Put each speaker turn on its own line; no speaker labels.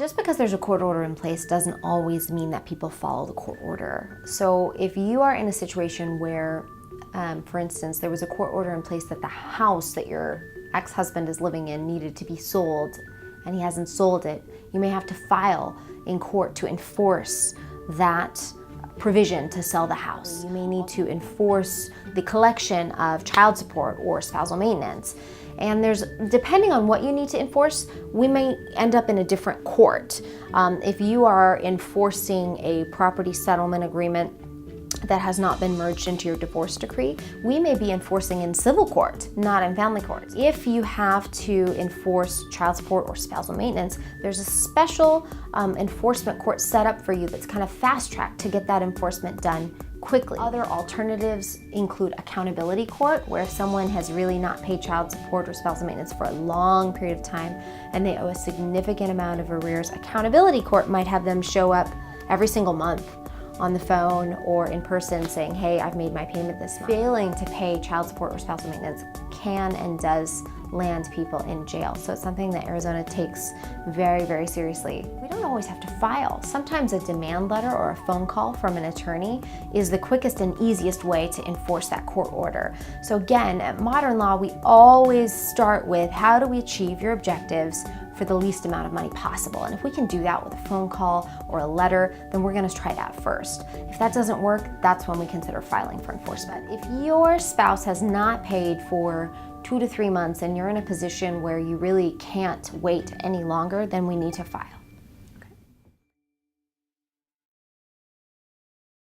Just because there's a court order in place doesn't always mean that people follow the court order. So if you are in a situation where, for instance, there was a court order in place that the house that your ex-husband is living in needed to be sold and he hasn't sold it, you may have to file in court to enforce that provision to sell the house. You may need to enforce the collection of child support or spousal maintenance. And depending on what you need to enforce, we may end up in a different court. If you are enforcing a property settlement agreement that has not been merged into your divorce decree, we may be enforcing in civil court, not in family court. If you have to enforce child support or spousal maintenance, there's a special enforcement court set up for you that's kind of fast-tracked to get that enforcement done quickly. Other alternatives include accountability court, where if someone has really not paid child support or spousal maintenance for a long period of time and they owe a significant amount of arrears, accountability court might have them show up every single month on the phone or in person saying, hey, I've made my payment this month. Failing to pay child support or spousal maintenance can and does land people in jail. So it's something that Arizona takes very, very seriously. We don't always have to file. Sometimes a demand letter or a phone call from an attorney is the quickest and easiest way to enforce that court order. So again, at Modern Law, we always start with how do we achieve your objectives for the least amount of money possible. And if we can do that with a phone call or a letter, then we're gonna try that first. If that doesn't work, that's when we consider filing for enforcement. If your spouse has not paid for 2 to 3 months and you're in a position where you really can't wait any longer, then we need to file.